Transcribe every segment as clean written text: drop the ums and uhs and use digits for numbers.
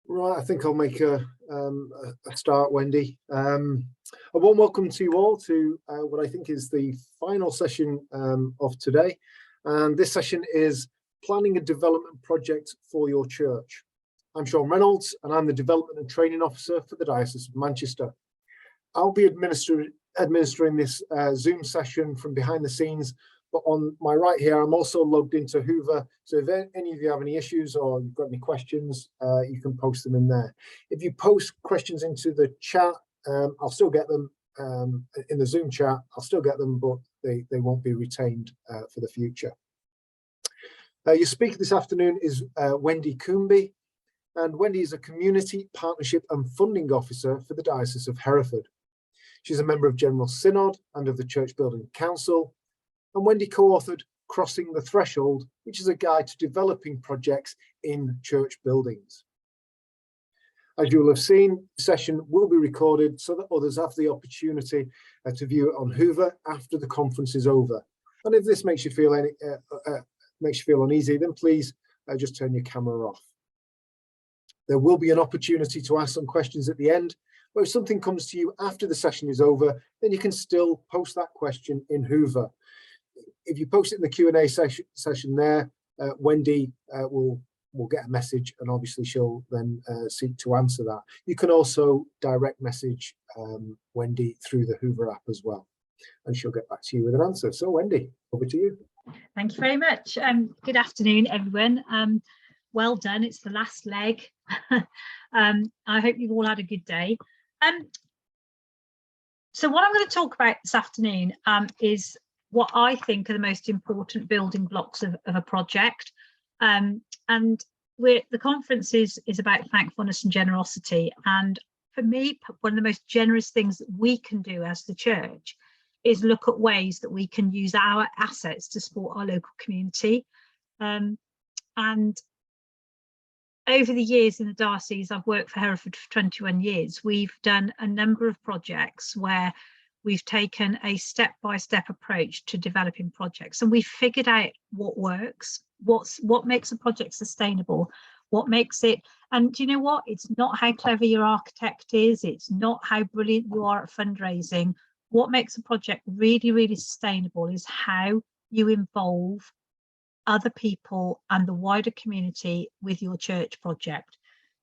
Right, I think I'll make a start, Wendy. A warm welcome to you all to what I think is the final session of today. And this session is planning a development project for your church. I'm Sean Reynolds, and I'm the Development and Training Officer for the Diocese of Manchester. I'll be administering this Zoom session from behind the scenes, but on my right here, I'm also logged into Hoover. So if any of you have any issues or you've got any questions, you can post them in there. If you post questions into the chat, I'll still get them in the Zoom chat. I'll still get them, but they won't be retained for the future. Your speaker this afternoon is Wendy Coombey, and Wendy is a Community Partnership and Funding Officer for the Diocese of Hereford. She's a member of General Synod and of the Church Building Council. And Wendy co-authored Crossing the Threshold, which is a guide to developing projects in church buildings. As you will have seen, the session will be recorded so that others have the opportunity to view it on Hoover after the conference is over. And if this makes you feel uneasy, then please just turn your camera off. There will be an opportunity to ask some questions at the end, but if something comes to you after the session is over, then you can still post that question in Hoover. If you post it in the Q&A session there, Wendy will get a message, and obviously she'll then seek to answer that. You can also direct message Wendy through the Hoover app as well, and she'll get back to you with an answer. So Wendy, over to you. Thank you very much. Good afternoon, everyone. Well done. It's the last leg. I hope you've all had a good day. So what I'm going to talk about this afternoon is what I think are the most important building blocks of a project. And the conference is about thankfulness and generosity. And for me, one of the most generous things that we can do as the church is look at ways that we can use our assets to support our local community. And over the years in the Diocese, I've worked for Hereford for 21 years. We've done a number of projects where we've taken a step-by-step approach to developing projects, and we've figured out what works, what makes a project sustainable, what makes it, and do you know what? It's not how clever your architect is, it's not how brilliant you are at fundraising. What makes a project really, really sustainable is how you involve other people and the wider community with your church project.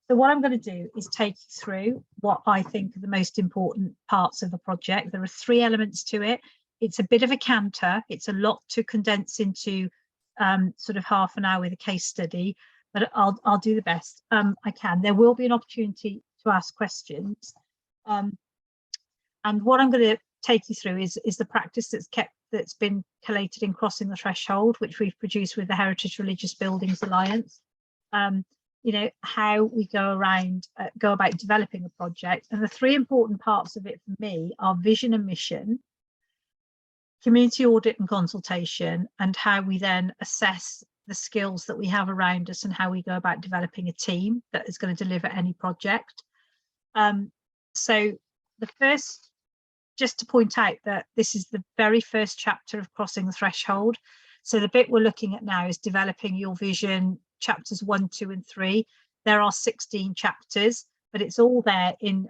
So what I'm going to do is take you through what I think are the most important parts of the project. There are three elements to it. It's a bit of a canter. It's a lot to condense into sort of half an hour with a case study, but I'll do the best I can. There will be an opportunity to ask questions. And what I'm going to take you through is the practice that's been collated in Crossing the Threshold, which we've produced with the Heritage Religious Buildings Alliance. You know, how we go about developing a project. And the three important parts of it for me are vision and mission, community audit and consultation, and how we then assess the skills that we have around us and how we go about developing a team that is going to deliver any project. So the first, just to point out that this is the very first chapter of Crossing the Threshold. So the bit we're looking at now is developing your vision, chapters 1, 2 and 3. There are 16 chapters, but it's all there in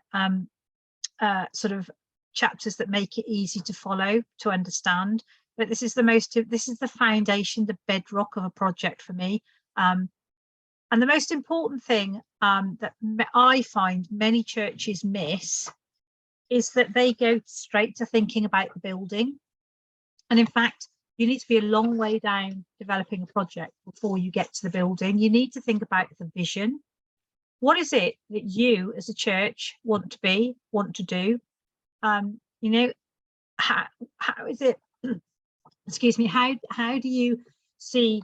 sort of chapters that make it easy to follow, to understand. But this is the foundation, the bedrock of a project for me. And the most important thing that I find many churches miss is that they go straight to thinking about the building. And in fact, you need to be a long way down developing a project before you get to the building. You need to think about the vision. What is it that you as a church want to do? You know, how is it, excuse me, how do you see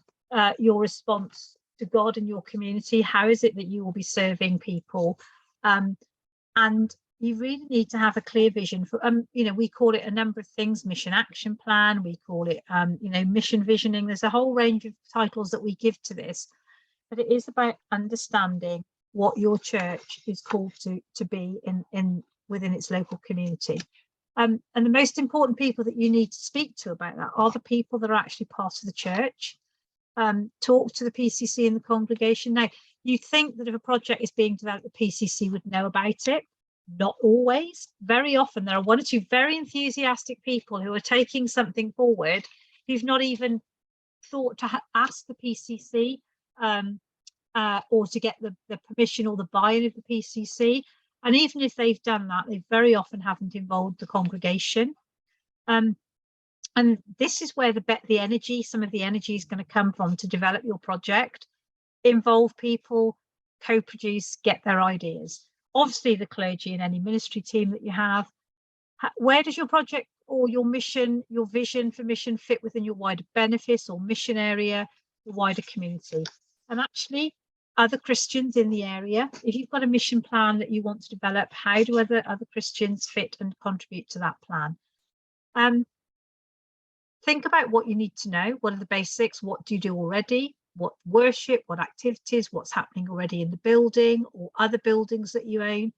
your response to God and your community? How is it that you will be serving people? And you really need to have a clear vision for, you know, we call it a number of things, mission action plan, we call it, you know, mission visioning. There's a whole range of titles that we give to this, but it is about understanding what your church is called to be within its local community. And the most important people that you need to speak to about that are the people that are actually part of the church. talk to the PCC in the congregation. Now, you think that if a project is being developed, the PCC would know about it. Not always. Very often there are one or two very enthusiastic people who are taking something forward who've not even thought to ask the PCC or to get the permission or the buy-in of the PCC. And even if they've done that, they very often haven't involved the congregation. And this is where the energy, some of the energy is going to come from to develop your project. Involve people, co-produce, get their ideas. Obviously, the clergy and any ministry team that you have. Where does your project or your mission, your vision for mission fit within your wider benefice or mission area, the wider community? And actually, other Christians in the area, if you've got a mission plan that you want to develop, how do other Christians fit and contribute to that plan? Think about what you need to know. What are the basics? What do you do already? What worship, what activities, what's happening already in the building or other buildings that you own?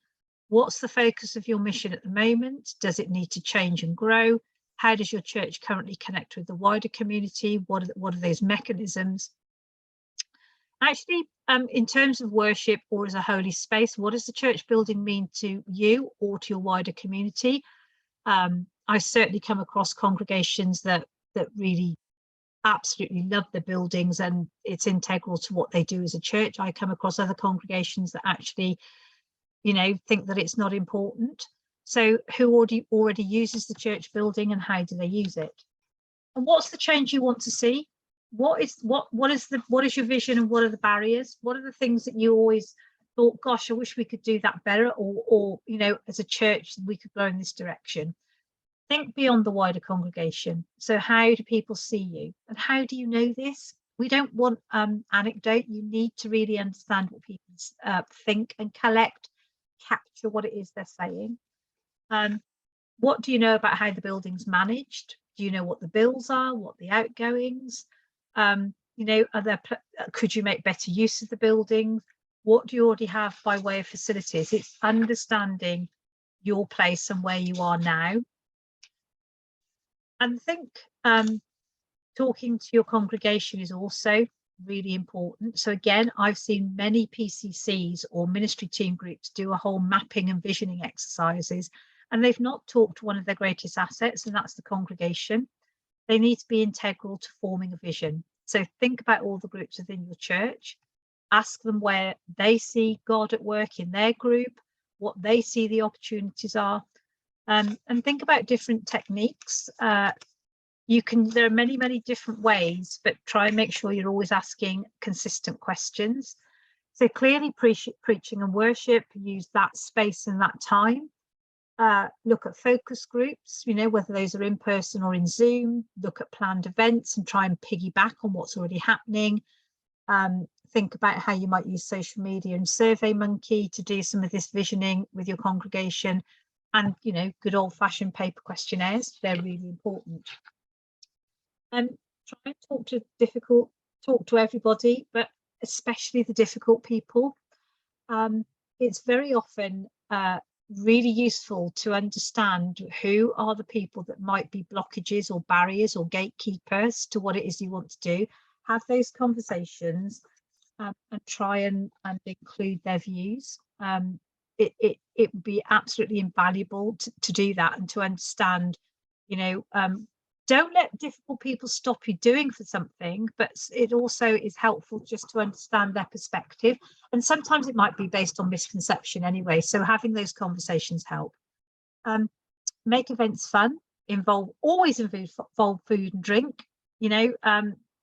What's the focus of your mission at the moment? Does it need to change and grow? How does your church currently connect with the wider community? What are those mechanisms? Actually, in terms of worship or as a holy space, what does the church building mean to you or to your wider community? I've certainly come across congregations that really absolutely love the buildings and it's integral to what they do as a church. I come across other congregations that actually, think that it's not important. So who already uses the church building and how do they use it? And what's the change you want to see? What is your vision and what are the barriers? What are the things that you always thought, gosh, I wish we could do that better, or as a church we could go in this direction? Think beyond the wider congregation. So how do people see you? And how do you know this? We don't want anecdote. You need to really understand what people think and capture what it is they're saying. What do you know about how the building's managed? Do you know what the bills are, what the outgoings? Could you make better use of the buildings? What do you already have by way of facilities? It's understanding your place and where you are now. And I think talking to your congregation is also really important. So again, I've seen many PCCs or ministry team groups do a whole mapping and visioning exercises, and they've not talked to one of their greatest assets, and that's the congregation. They need to be integral to forming a vision. So think about all the groups within your church, ask them where they see God at work in their group, what they see the opportunities are. And think about different techniques. There are many different ways, but try and make sure you're always asking consistent questions. So clearly preaching and worship, use that space and that time. Look at focus groups, whether those are in person or in Zoom. Look at planned events and try and piggyback on what's already happening. Think about how you might use social media and SurveyMonkey to do some of this visioning with your congregation. And good old-fashioned paper questionnaires, they're really important. And try and talk to everybody, but especially the difficult people. It's very often really useful to understand who are the people that might be blockages or barriers or gatekeepers to what it is you want to do. Have those conversations and try and include their views. It would be absolutely invaluable to do that and to understand, don't let difficult people stop you doing for something, but it also is helpful just to understand their perspective. And sometimes it might be based on misconception anyway. So having those conversations help. Make events fun, always involve food and drink.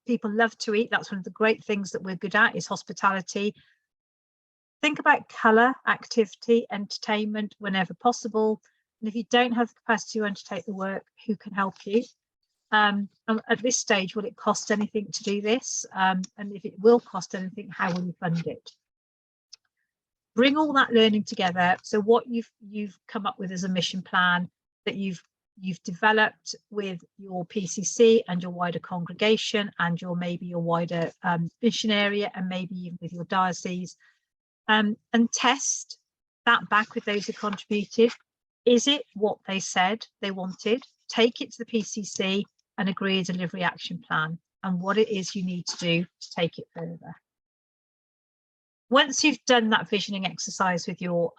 People love to eat. That's one of the great things that we're good at is hospitality. Think about colour, activity, entertainment whenever possible. And if you don't have the capacity to undertake the work, who can help you? And at this stage, will it cost anything to do this? And if it will cost anything, how will you fund it? Bring all that learning together. So what you've come up with as a mission plan that you've developed with your PCC and your wider congregation and maybe your wider mission area and maybe even with your diocese. And test that back with those who contributed. Is it what they said they wanted? Take it to the PCC and agree a delivery action plan. and what it is you need to do to take it further. Once you've done that visioning exercise with your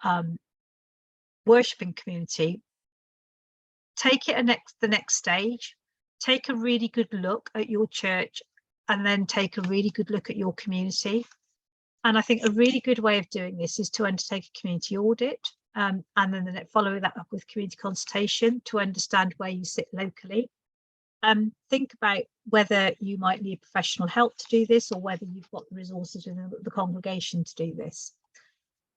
worshipping community, take it the next stage, take a really good look at your church, and then take a really good look at your community. And I think a really good way of doing this is to undertake a community audit, and then following that up with community consultation to understand where you sit locally. Think about whether you might need professional help to do this, or whether you've got the resources within the congregation to do this.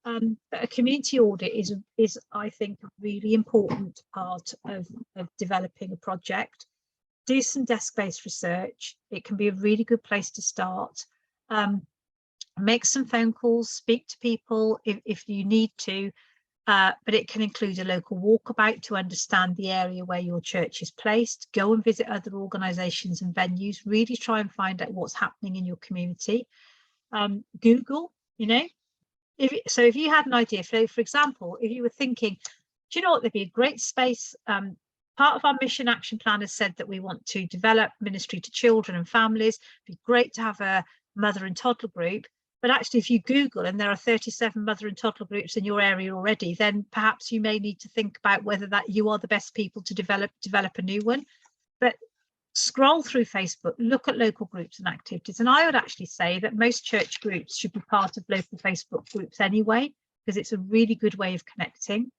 But a community audit is, I think, a really important part of developing a project. Do some desk-based research. It can be a really good place to start. Make some phone calls, speak to people if you need to, but it can include a local walkabout to understand the area where your church is placed. Go and visit other organisations and venues. Really try and find out what's happening in your community. Google, you know, if you had an idea, for example, if you were thinking, do you know what, there'd be a great space. Part of our mission action plan has said that we want to develop ministry to children and families. It'd be great to have a mother and toddler group. But actually, if you Google and there are 37 mother and toddler groups in your area already, then perhaps you may need to think about whether that you are the best people to develop a new one. But scroll through Facebook, look at local groups and activities. And I would actually say that most church groups should be part of local Facebook groups anyway, because it's a really good way of connecting.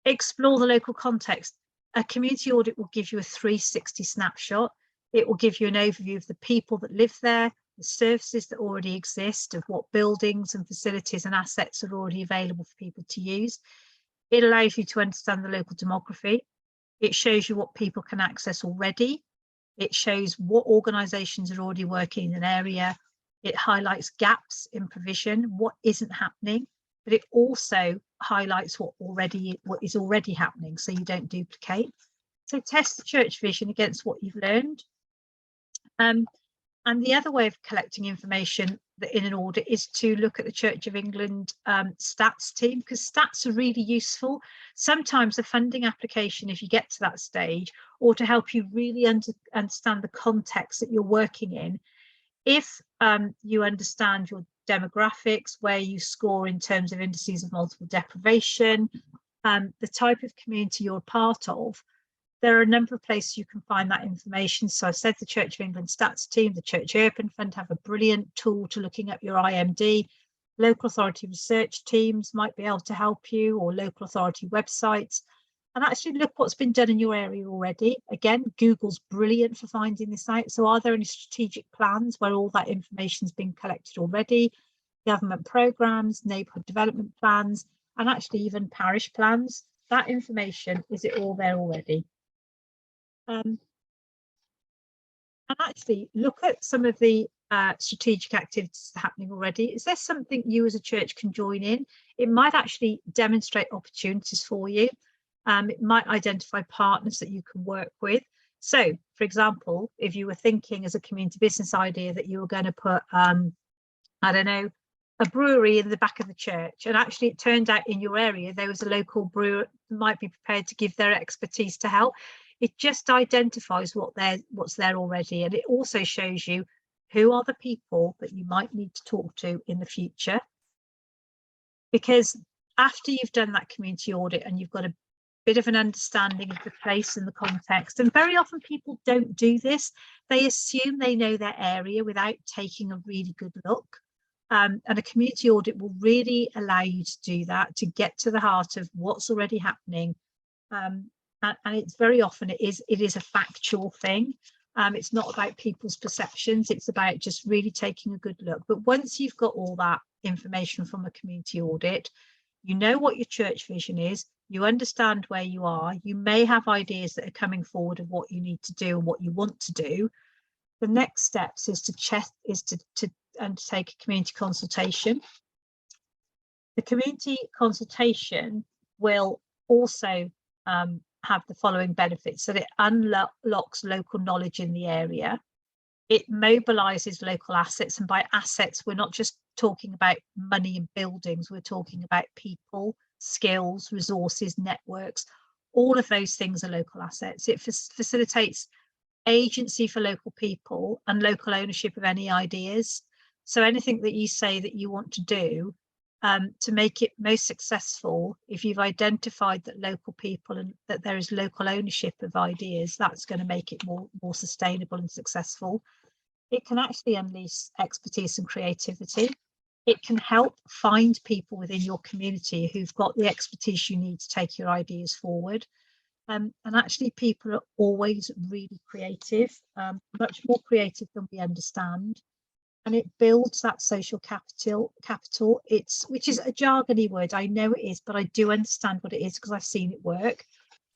Explore the local context. A community audit will give you a 360 snapshot. It will give you an overview of the people that live there, the services that already exist, of what buildings and facilities and assets are already available for people to use. It allows you to understand the local demography. It shows you what people can access already. It shows what organisations are already working in an area. It highlights gaps in provision, what isn't happening, but it also highlights what is already happening, so you don't duplicate. So test the church vision against what you've learned. And the other way of collecting information in an audit is to look at the Church of England stats team, because stats are really useful. Sometimes a funding application, if you get to that stage, or to help you really understand the context that you're working in, if you understand your demographics, where you score in terms of indices of multiple deprivation, the type of community you're a part of, there are a number of places you can find that information. So I said the Church of England stats team, the Church Urban Fund have a brilliant tool to looking up your IMD. Local authority research teams might be able to help you, or local authority websites. And actually look what's been done in your area already. Again, Google's brilliant for finding this out. So are there any strategic plans where all that information's been collected already? Government programmes, neighbourhood development plans, and actually even parish plans. That information, is it all there already? And actually look at some of the strategic activities happening already. Is there something you as a church can join in? It might actually demonstrate opportunities for you. It might identify partners that you can work with. So, for example, if you were thinking as a community business idea that you were going to put, I don't know, a brewery in the back of the church, and actually it turned out in your area there was a local brewer that might be prepared to give their expertise to help. It just identifies what's there already, and it also shows you who are the people that you might need to talk to in the future. Because after you've done that community audit and you've got a bit of an understanding of the place and the context, and very often people don't do this, they assume they know their area without taking a really good look. And a community audit will really allow you to do that, to get to the heart of what's already happening. And it's very often it is a factual thing. It's not about people's perceptions, it's about just really taking a good look. But once you've got all that information from a community audit, you know what your church vision is, you understand where you are, you may have ideas that are coming forward of what you need to do and what you want to do. The next steps is to undertake a community consultation. The community consultation will also have the following benefits: that it unlocks local knowledge in the area, it mobilizes local assets, and by assets we're not just talking about money and buildings, we're talking about people, skills, resources, networks. All of those things are local assets. It facilitates agency for local people and local ownership of any ideas. So anything that you say that you want to do, to make it most successful, if you've identified that local people and that there is local ownership of ideas, that's going to make it more sustainable and successful. It can actually unleash expertise and creativity. It can help find people within your community who've got the expertise you need to take your ideas forward. And actually people are always really creative, much more creative than we understand. And it builds that social capital. Which is a jargony word, I know it is, but I do understand what it is because I've seen it work.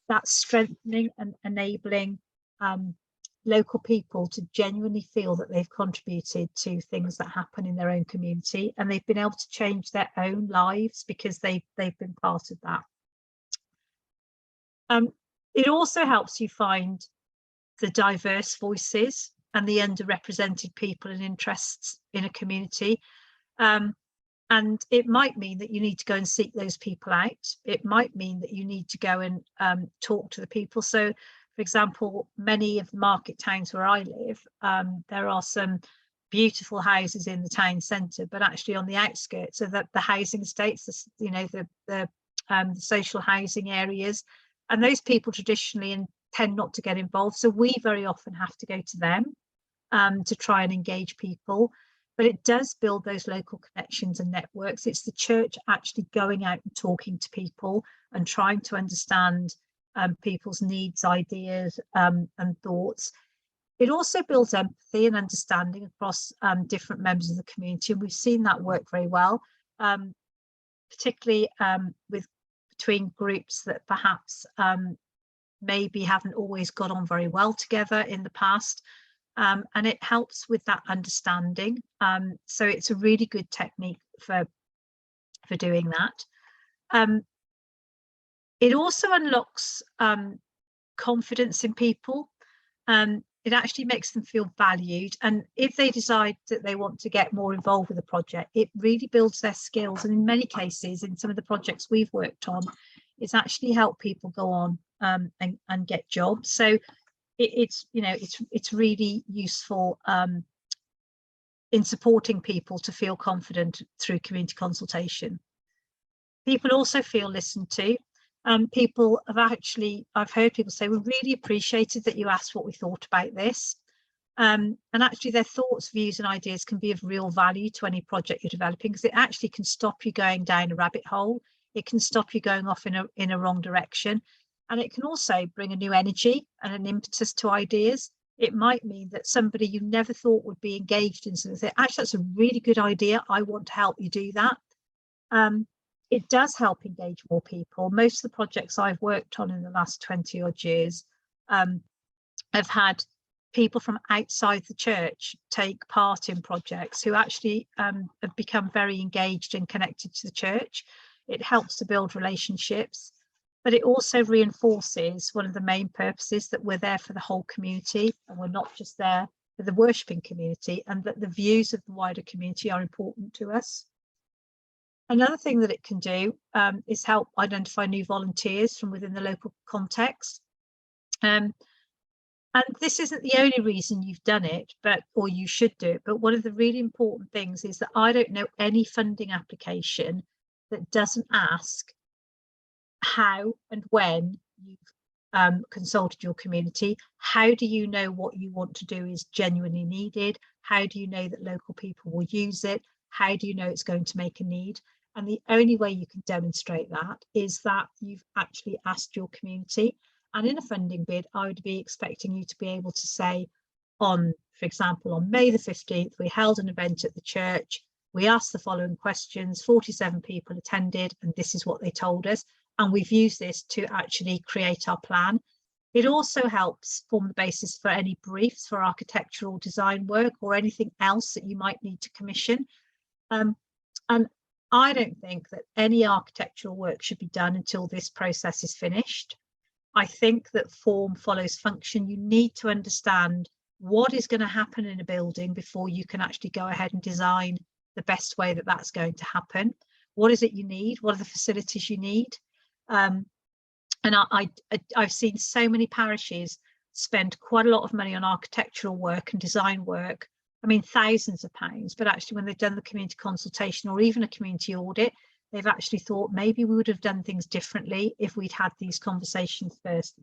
That's strengthening and enabling local people to genuinely feel that they've contributed to things that happen in their own community, and they've been able to change their own lives because they've been part of that. It also helps you find the diverse voices and the underrepresented people and interests in a community. And it might mean that you need to go and seek those people out. It might mean that you need to go and talk to the people. So, for example, many of the market towns where I live, there are some beautiful houses in the town centre, but actually on the outskirts, so that the housing estates, the social housing areas, and those people traditionally tend not to get involved. So we very often have to go to them to try and engage people. But it does build those local connections and networks. It's the church actually going out and talking to people and trying to understand people's needs, ideas, and thoughts. It also builds empathy and understanding across different members of the community, and we've seen that work very well, particularly between groups that perhaps maybe haven't always got on very well together in the past. And it helps with that understanding. So it's a really good technique for doing that. It also unlocks confidence in people. It actually makes them feel valued. And if they decide that they want to get more involved with the project, it really builds their skills. And in many cases, in some of the projects we've worked on, it's actually helped people go on and get jobs. So it's really useful in supporting people to feel confident through community consultation. People also feel listened to. People have I've heard people say, we really appreciated that you asked what we thought about this. And actually their thoughts, views and ideas can be of real value to any project you're developing, because it actually can stop you going down a rabbit hole. It can stop you going off in a wrong direction. And it can also bring a new energy and an impetus to ideas. It might mean that somebody you never thought would be engaged in something, actually, that's a really good idea. I want to help you do that. It does help engage more people. Most of the projects I've worked on in the last 20 odd years have had people from outside the church take part in projects who actually have become very engaged and connected to the church. It helps to build relationships. But it also reinforces one of the main purposes, that we're there for the whole community and we're not just there for the worshipping community, and that the views of the wider community are important to us. Another thing that it can do is help identify new volunteers from within the local context. And this isn't the only reason you've done it, or you should do it, but one of the really important things is that I don't know any funding application that doesn't ask how and when you've consulted your community. How do you know what you want to do is genuinely needed? How do you know that local people will use it? How do you know it's going to make a need? And the only way you can demonstrate that is that you've actually asked your community. And in a funding bid, I would be expecting you to be able to say, for example, on May the 15th, we held an event at the church. We asked the following questions, 47 people attended, and this is what they told us. And we've used this to actually create our plan. It also helps form the basis for any briefs for architectural design work or anything else that you might need to commission. And I don't think that any architectural work should be done until this process is finished. I think that form follows function. You need to understand what is going to happen in a building before you can actually go ahead and design the best way that that's going to happen. What is it you need? What are the facilities you need? And I've seen so many parishes spend quite a lot of money on architectural work and design work. I mean, thousands of pounds, but actually when they've done the community consultation or even a community audit, they've actually thought maybe we would have done things differently if we'd had these conversations first.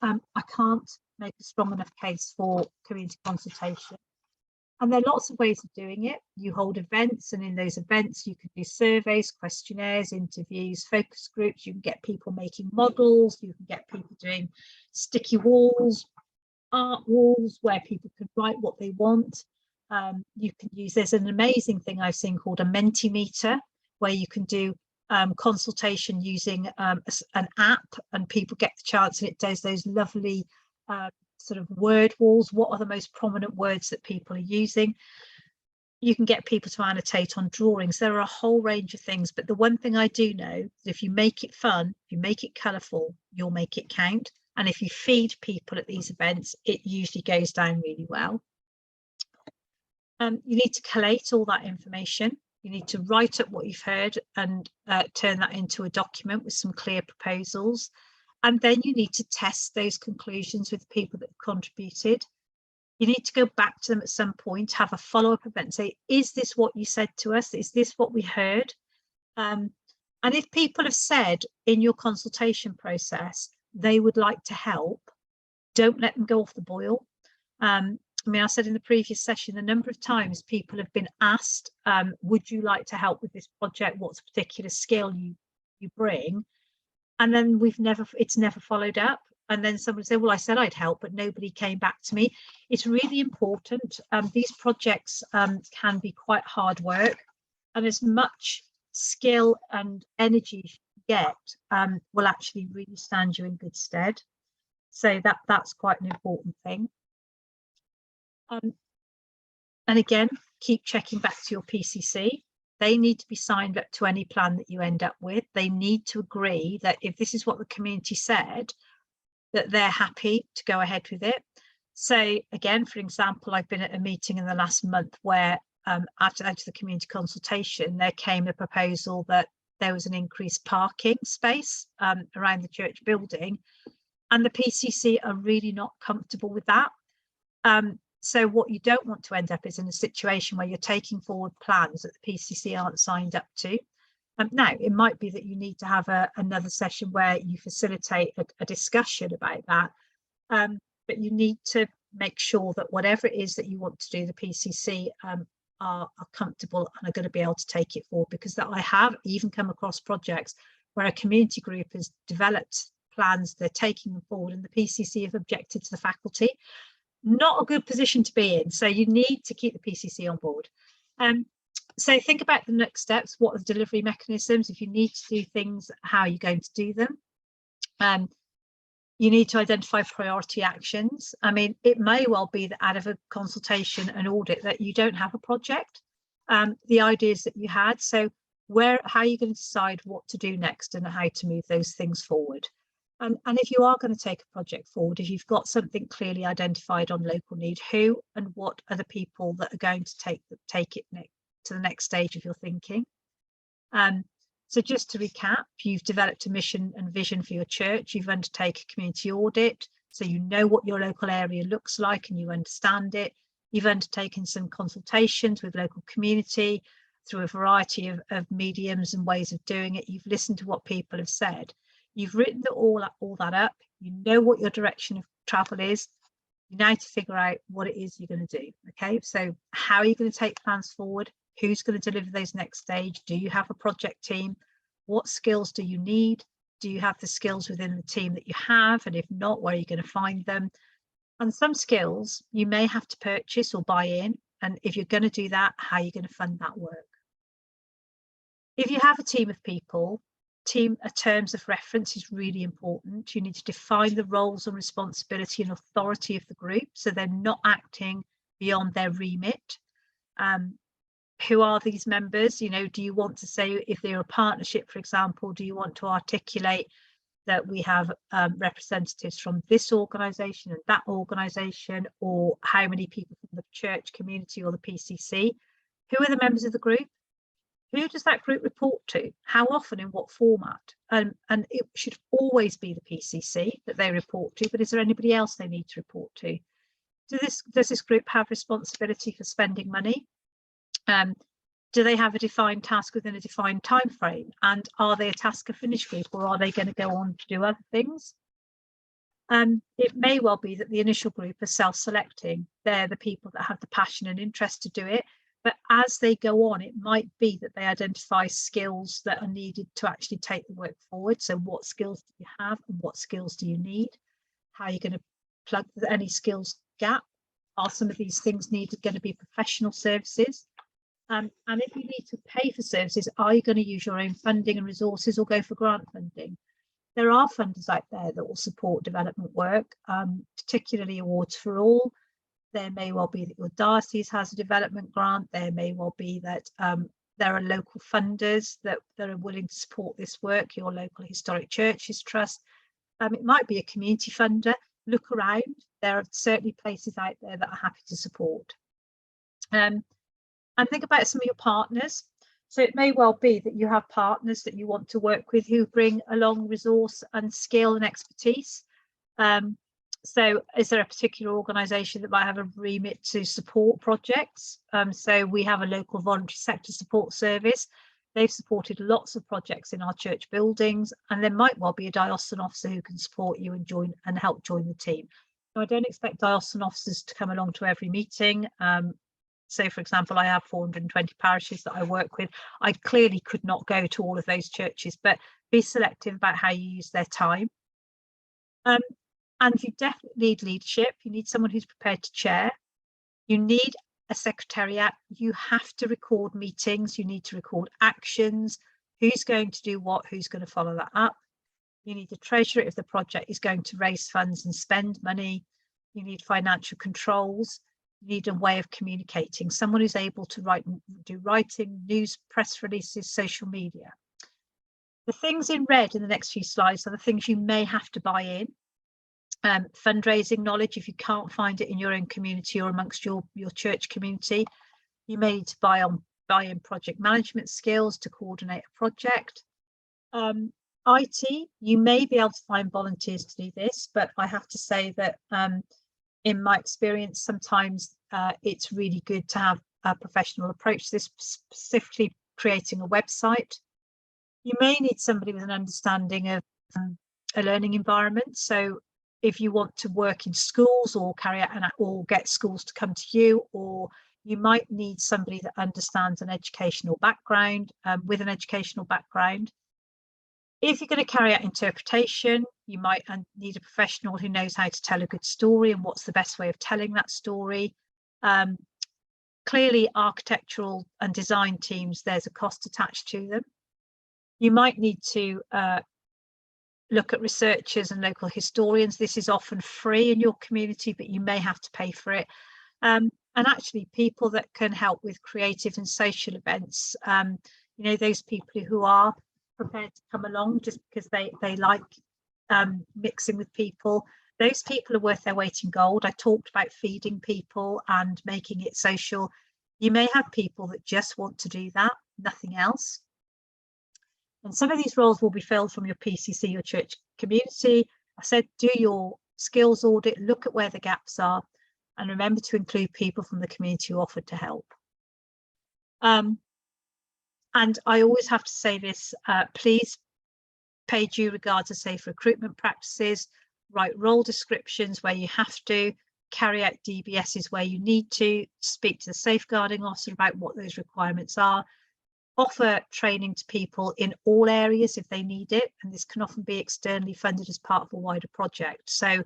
I can't make a strong enough case for community consultation. And there are lots of ways of doing it. You hold events, and in those events, you can do surveys, questionnaires, interviews, focus groups. You can get people making models. You can get people doing sticky walls, art walls, where people can write what they want. You can use, there's an amazing thing I've seen called a Mentimeter, where you can do consultation using an app, and people get the chance, and it does those lovely sort of word walls. What are the most prominent words that people are using? You can get people to annotate on drawings. There are a whole range of things, but the one thing I do know is if you make it fun, if you make it colourful, you'll make it count. And if you feed people at these events, it usually goes down really well. You need to collate all that information. You need to write up what you've heard and turn that into a document with some clear proposals. And then you need to test those conclusions with people that have contributed. You need to go back to them at some point, have a follow-up event and say, is this what you said to us? Is this what we heard? And if people have said in your consultation process, they would like to help, don't let them go off the boil. I mean, I said in the previous session, the number of times people have been asked, would you like to help with this project? What's a particular skill you bring? And then it's never followed up. And then someone said, well, I said I'd help, but nobody came back to me. It's really important. These projects can be quite hard work, and as much skill and energy you get will actually really stand you in good stead. So that's quite an important thing. And again, keep checking back to your PCC. They need to be signed up to any plan that you end up with. They need to agree that if this is what the community said, that they're happy to go ahead with it. So again, for example, I've been at a meeting in the last month where after the community consultation, there came a proposal that there was an increased parking space around the church building, and the PCC are really not comfortable with that. So what you don't want to end up is in a situation where you're taking forward plans that the PCC aren't signed up to. Now, it might be that you need to have another session where you facilitate a discussion about that, but you need to make sure that whatever it is that you want to do, the PCC are comfortable and are going to be able to take it forward, because that I have even come across projects where a community group has developed plans, they're taking them forward, and the PCC have objected to the faculty. Not a good position to be in, so you need to keep the PCC on board. So think about the next steps. What are the delivery mechanisms? If you need to do things, how are you going to do them? You need to identify priority actions. I mean, it may well be that out of a consultation and audit that you don't have a project, the ideas that you had. So how are you going to decide what to do next and how to move those things forward? And if you are going to take a project forward, if you've got something clearly identified on local need, who and what are the people that are going to take it to the next stage of your thinking? So just to recap, you've developed a mission and vision for your church. You've undertaken a community audit, so you know what your local area looks like and you understand it. You've undertaken some consultations with local community through a variety of mediums and ways of doing it. You've listened to what people have said. You've written all that up. You know what your direction of travel is. You now to figure out what it is you're going to do. Okay, so how are you going to take plans forward? Who's going to deliver those next stage? Do you have a project team? What skills do you need? Do you have the skills within the team that you have? And if not, where are you going to find them? And some skills you may have to purchase or buy in. And if you're going to do that, how are you going to fund that work? If you have a team of people, terms of reference is really important. You need to define the roles and responsibility and authority of the group, so they're not acting beyond their remit. Who are these members? You know, do you want to say, if they're a partnership, for example, do you want to articulate that we have representatives from this organisation and that organisation, or how many people from the church community or the PCC? Who are the members of the group? Who does that group report to? How often, in what format? And it should always be the PCC that they report to, but is there anybody else they need to report to? Does this group have responsibility for spending money? Do they have a defined task within a defined time frame? And are they a task and finish group, or are they going to go on to do other things? It may well be that the initial group are self-selecting. They're the people that have the passion and interest to do it. But as they go on, it might be that they identify skills that are needed to actually take the work forward. So what skills do you have and what skills do you need? How are you going to plug any skills gap? Are some of these things needed going to be professional services? And if you need to pay for services, are you going to use your own funding and resources or go for grant funding? There are funders out there that will support development work, particularly Awards for All. There may well be that your diocese has a development grant. There may well be that there are local funders that are willing to support this work, your local historic churches trust. It might be a community funder. Look around. There are certainly places out there that are happy to support. And think about some of your partners. So it may well be that you have partners that you want to work with who bring along resource and skill and expertise. So is there a particular organisation that might have a remit to support projects? So we have a local voluntary sector support service. They've supported lots of projects in our church buildings, and there might well be a diocesan officer who can support you and help join the team. Now, I don't expect diocesan officers to come along to every meeting. So, for example, I have 420 parishes that I work with. I clearly could not go to all of those churches, but be selective about how you use their time. And you definitely need leadership. You need someone who's prepared to chair. You need a secretariat. You have to record meetings. You need to record actions. Who's going to do what? Who's going to follow that up? You need a treasurer if the project is going to raise funds and spend money. You need financial controls. You need a way of communicating, someone who's able to do writing, news, press releases, social media. The things in red in the next few slides are the things you may have to buy in. Fundraising knowledge, if you can't find it in your own community or amongst your church community, you may need to buy in project management skills to coordinate a project. IT, you may be able to find volunteers to do this, but I have to say that in my experience, sometimes it's really good to have a professional approach to this, specifically creating a website. You may need somebody with an understanding of a learning environment. So if you want to work in schools or carry out or get schools to come to you, or you might need somebody that understands an educational background, with an educational background. If you're going to carry out interpretation, you might need a professional who knows how to tell a good story and what's the best way of telling that story. Clearly, architectural and design teams, there's a cost attached to them. You might need to look at researchers and local historians. This is often free in your community, but you may have to pay for it. And actually, people that can help with creative and social events, you know, those people who are prepared to come along just because they like mixing with people. Those people are worth their weight in gold. I talked about feeding people and making it social. You may have people that just want to do that, nothing else. And some of these roles will be filled from your PCC, your church community. I said, do your skills audit, look at where the gaps are, and remember to include people from the community who offered to help. And I always have to say this, please pay due regards to safe recruitment practices, write role descriptions where you have to, carry out DBSs where you need to, speak to the safeguarding officer about what those requirements are, offer training to people in all areas if they need it, and this can often be externally funded as part of a wider project. So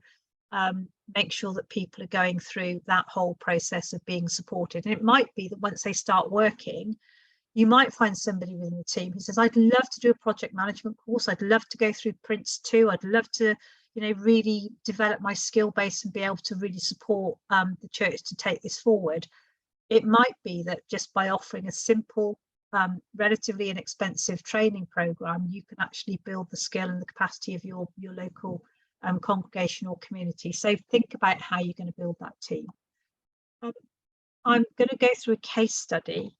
make sure that people are going through that whole process of being supported. And it might be that once they start working, you might find somebody within the team who says, I'd love to do a project management course. I'd love to go through Prince 2. I'd love to, you know, really develop my skill base and be able to really support the church to take this forward. It might be that just by offering a simple, relatively inexpensive training program, you can actually build the skill and the capacity of your local congregation or community. So think about how you're going to build that team. I'm going to go through a case study.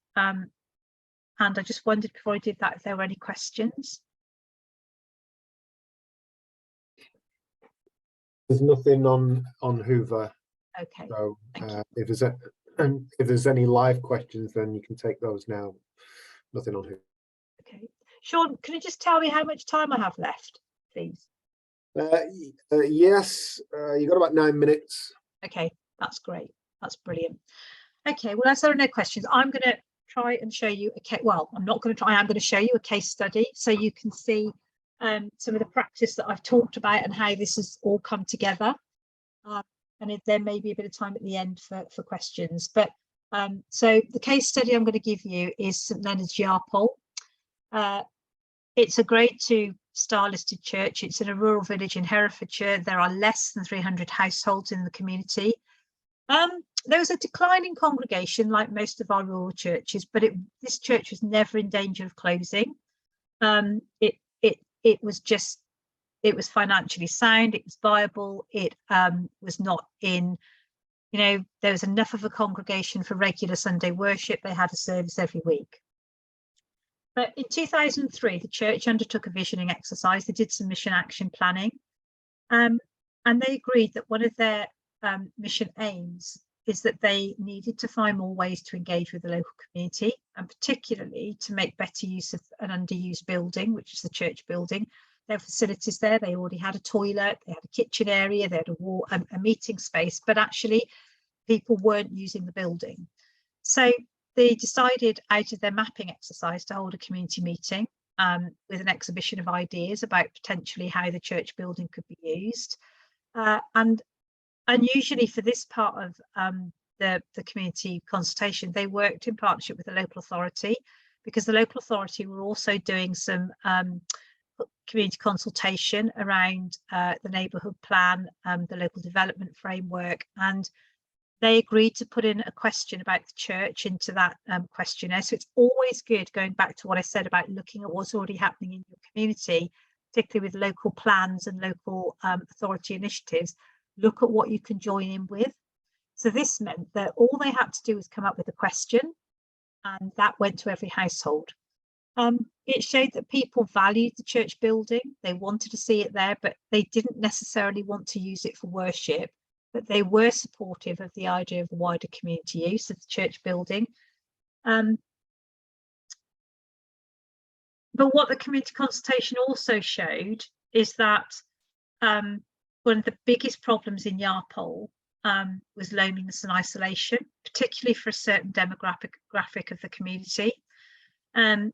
And I just wondered before I did that if there were any questions. There's nothing on Hoover. Okay. So if there's any live questions, then you can take those now. Nothing on Hoover. Okay. Sean, can you just tell me how much time I have left, please? Yes, you got about 9 minutes. Okay, that's great. That's brilliant. Okay, well, as there are no questions, I'm going to try and show you I'm not going to try. I'm going to show you a case study so you can see some of the practice that I've talked about and how this has all come together. And there may be a bit of time at the end for questions. But so the case study I'm going to give you is St Leonard's Yarpole. It's a Grade 2 star listed church. It's in a rural village in Herefordshire. There are less than 300 households in the community. There was a declining congregation like most of our rural churches, but this church was never in danger of closing. It was financially sound, it was viable, it was not in, there was enough of a congregation for regular Sunday worship. They had a service every week. But in 2003, the church undertook a visioning exercise. They did some mission action planning, and they agreed that one of their mission aims is that they needed to find more ways to engage with the local community, and particularly to make better use of an underused building, which is the church building. There were facilities there. They already had a toilet, they had a kitchen area, they had a meeting space, but actually people weren't using the building. So they decided out of their mapping exercise to hold a community meeting with an exhibition of ideas about potentially how the church building could be used. And unusually for this part of the community consultation, they worked in partnership with the local authority, because the local authority were also doing some community consultation around the neighbourhood plan, the local development framework, and they agreed to put in a question about the church into that questionnaire. So it's always good, going back to what I said about looking at what's already happening in your community, particularly with local plans and local authority initiatives. Look at what you can join in with. So this meant that all they had to do was come up with a question, and that went to every household. It showed that people valued the church building. They wanted to see it there, but they didn't necessarily want to use it for worship, but they were supportive of the idea of the wider community use of the church building. But what the community consultation also showed is that one of the biggest problems in Yarpole was loneliness and isolation, particularly for a certain demographic of the community.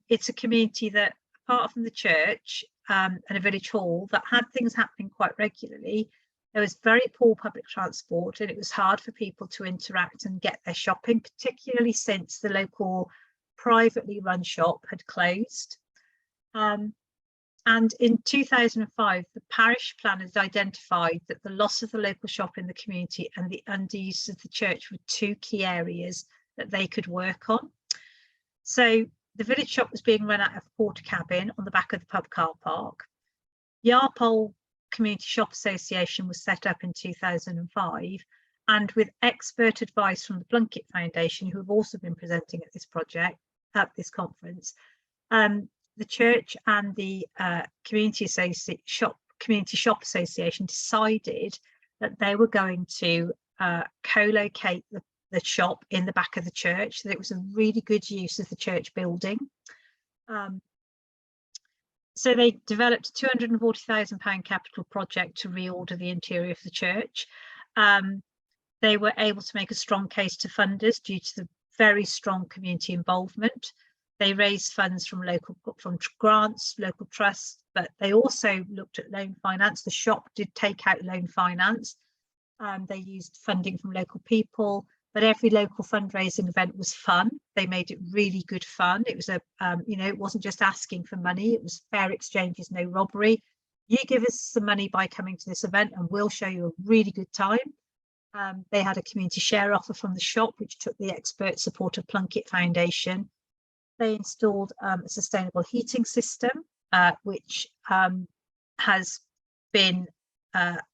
It's a community that, apart from the church and a village hall that had things happening quite regularly, there was very poor public transport, and it was hard for people to interact and get their shopping, particularly since the local privately run shop had closed. And in 2005, the parish planners identified that the loss of the local shop in the community and the underuse of the church were two key areas that they could work on. So the village shop was being run out of Porter Cabin on the back of the pub car park. Yarpole Community Shop Association was set up in 2005, and with expert advice from the Plunkett Foundation, who have also been presenting at this project, at this conference, the church and the Community Shop Association decided that they were going to co-locate the shop in the back of the church, so that it was a really good use of the church building. So they developed a £240,000 capital project to reorder the interior of the church. They were able to make a strong case to funders due to the very strong community involvement. They raised funds from grants, local trusts, but they also looked at loan finance. The shop did take out loan finance. They used funding from local people, but every local fundraising event was fun. They made it really good fun. It was it wasn't just asking for money. It was fair exchanges, no robbery. You give us some money by coming to this event and we'll show you a really good time. They had a community share offer from the shop, which took the expert support of Plunkett Foundation. They installed a sustainable heating system, which has been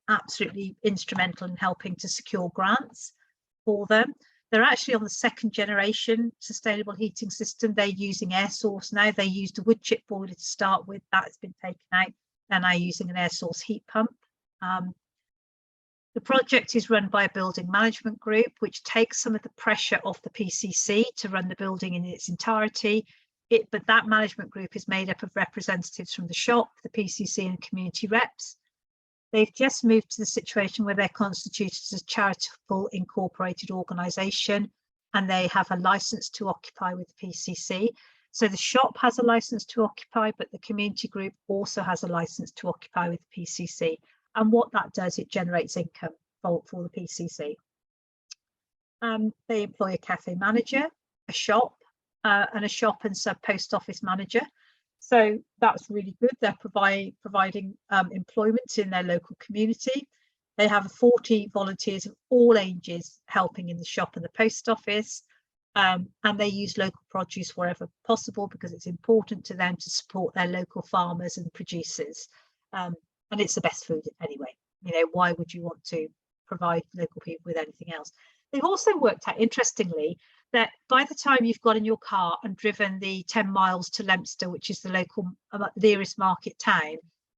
absolutely instrumental in helping to secure grants for them. They're actually on the second generation sustainable heating system. They're using air source now. They used a wood chip boiler to start with. That's been taken out. They're now using an air source heat pump. The project is run by a building management group, which takes some of the pressure off the PCC to run the building in its entirety. But that management group is made up of representatives from the shop, the PCC and community reps. They've just moved to the situation where they're constituted as a charitable incorporated organisation, and they have a licence to occupy with the PCC. So the shop has a licence to occupy, but the community group also has a licence to occupy with the PCC. And what that does, it generates income for the PCC. They employ a cafe manager, a shop, and a shop and sub post office manager. So that's really good. They're providing employment in their local community. They have 40 volunteers of all ages helping in the shop and the post office. And they use local produce wherever possible because it's important to them to support their local farmers and producers. And it's the best food anyway. You know, why would you want to provide local people with anything else? They've also worked out, interestingly, that by the time you've got in your car and driven the 10 miles to Leominster, which is the local nearest market town,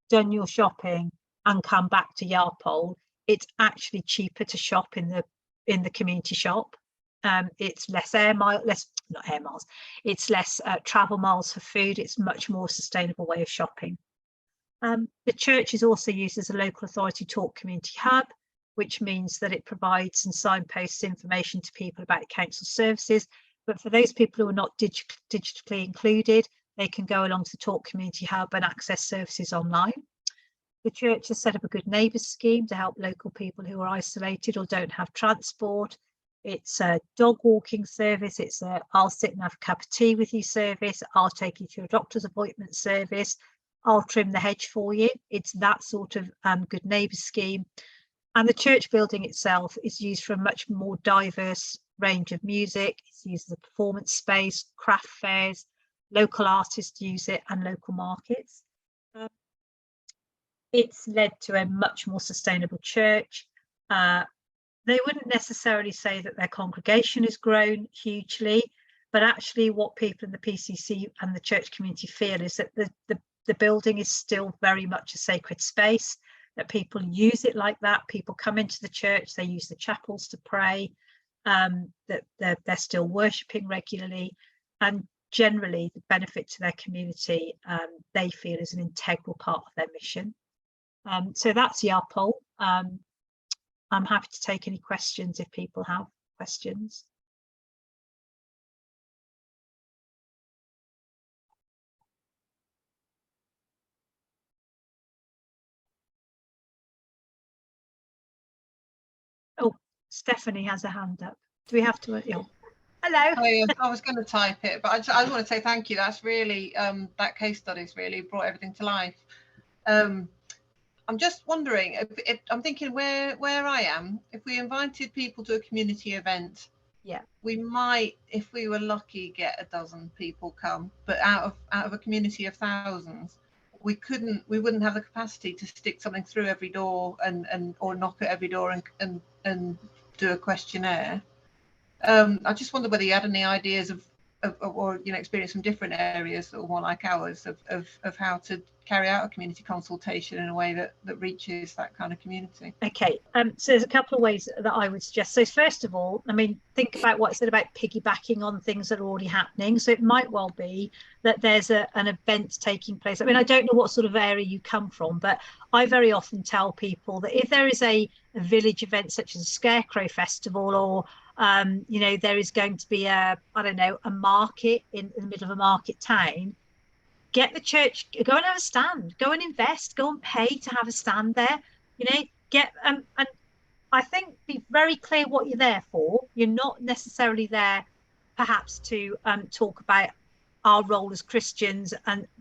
done your shopping and come back to Yarpole, it's actually cheaper to shop in the community shop. It's less it's less travel miles for food. It's much more sustainable way of shopping. The church is also used as a local authority talk community hub, which means that it provides and signposts information to people about council services. But for those people who are not digitally included, they can go along to the talk community hub and access services online. The church has set up a good neighbours scheme to help local people who are isolated or don't have transport. It's a dog walking service. It's a I'll sit and have a cup of tea with you service. I'll take you to a doctor's appointment service. I'll trim the hedge for you. It's that sort of good neighbours scheme. And the church building itself is used for a much more diverse range of music. It's used as a performance space, craft fairs, local artists use it, and local markets. It's led to a much more sustainable church. They wouldn't necessarily say that their congregation has grown hugely, but actually what people in the PCC and the church community feel is that the building is still very much a sacred space, that people use it like that. People come into the church, they use the chapels to pray, that they're still worshipping regularly, and generally the benefit to their community they feel is an integral part of their mission. So that's Yarpole. I'm happy to take any questions if people have questions. Oh, Stephanie has a hand up. Do we have to? Oh, hello. I was going to type it, but I just want to say thank you. That's really, that case study's really brought everything to life. I'm just wondering, I'm thinking where I am, if we invited people to a community event, yeah, we might, if we were lucky, get a dozen people come, but out of a community of thousands, we wouldn't have the capacity to stick something through every door and or knock at every door and do a questionnaire. I just wonder whether you had any ideas of or experience from different areas that were more like ours of how to carry out a community consultation in a way that reaches that kind of community. Okay, so there's a couple of ways that I would suggest. So first of all, I mean, think about what I said about piggybacking on things that are already happening. So it might well be that there's an event taking place. I mean, I don't know what sort of area you come from, but I very often tell people that if there is a village event such as a Scarecrow Festival, or there is going to be a market in the middle of a market town, get the church, go and have a stand, go and invest, go and pay to have a stand there, and I think be very clear what you're there for. You're not necessarily there perhaps to talk about our role as Christians,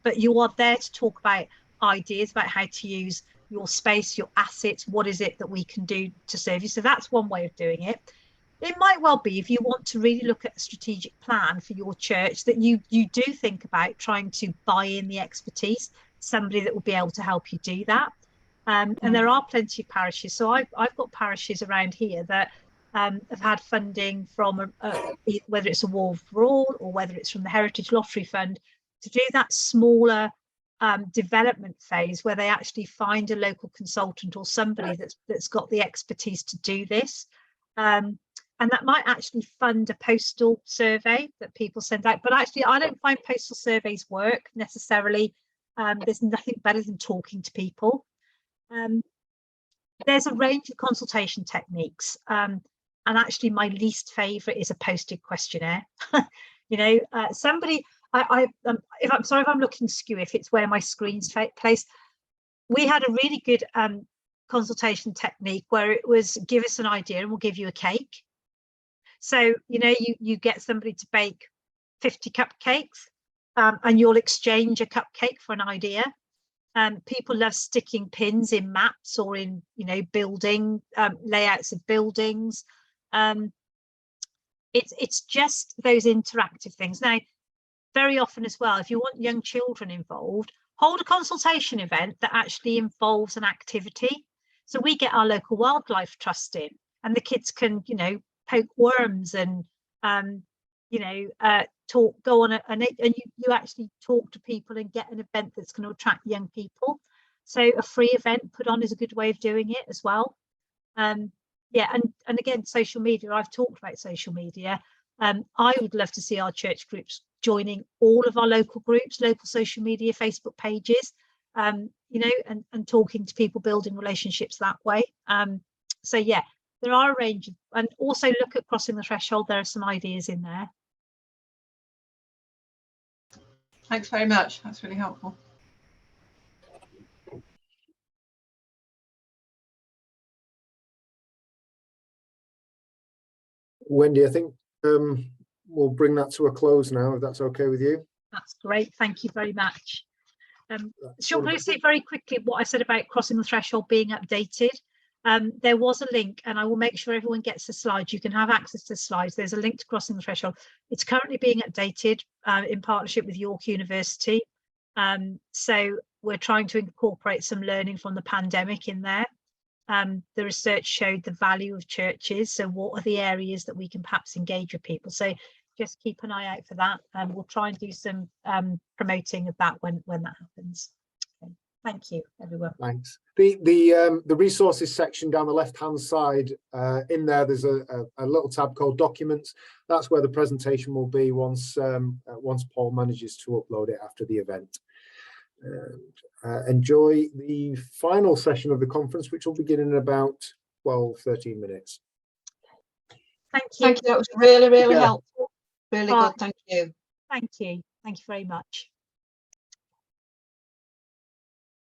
but you are there to talk about ideas about how to use your space, your assets, what is it that we can do to serve you. So that's one way of doing it. It might well be, if you want to really look at a strategic plan for your church, that you do think about trying to buy in the expertise, somebody that will be able to help you do that. And there are plenty of parishes. So I've got parishes around here that have had funding from whether it's a War for All or whether it's from the Heritage Lottery Fund, to do that smaller development phase where they actually find a local consultant or somebody that's got the expertise to do this. And that might actually fund a postal survey that people send out. But actually, I don't find postal surveys work necessarily. There's nothing better than talking to people. There's a range of consultation techniques. And actually, my least favourite is a posted questionnaire. You know, somebody, if I'm sorry if I'm looking skew, if it's where my screen's placed. We had a really good consultation technique where it was, give us an idea and we'll give you a cake. So, you know, you get somebody to bake 50 cupcakes and you'll exchange a cupcake for an idea. People love sticking pins in maps or in, you know, building layouts of buildings. It's just those interactive things. Now, very often as well, if you want young children involved, hold a consultation event that actually involves an activity. So we get our local wildlife trust in, and the kids can, you know, poke worms and you know, go on and you actually talk to people and get an event that's going to attract young people. So a free event put on is a good way of doing it as well. Yeah, and again, social media, I've talked about social media. I would love to see our church groups joining all of our local groups, local social media, Facebook pages, you know, and talking to people, building relationships that way. So yeah, there are a range of, and also look at Crossing the Threshold. There are some ideas in there. Thanks very much. That's really helpful. Wendy, I think we'll bring that to a close now, if that's okay with you. That's great. Thank you very much. Shall I say very quickly what I said about Crossing the Threshold being updated? There was a link, and I will make sure everyone gets the slides. You can have access to the slides. There's a link to Crossing the Threshold. It's currently being updated in partnership with York University. So we're trying to incorporate some learning from the pandemic in there. The research showed the value of churches. So what are the areas that we can perhaps engage with people? So just keep an eye out for that. We'll try and do some promoting of that when that happens. Okay. Thank you, everyone. Thanks. The resources section down the left-hand side, in there, there's a little tab called Documents. That's where the presentation will be once Paul manages to upload it after the event. Enjoy the final session of the conference, which will begin in about 12-13 minutes. Thank you. Thank you. That was really, really helpful. Really good. Thank you. Thank you. Thank you very much.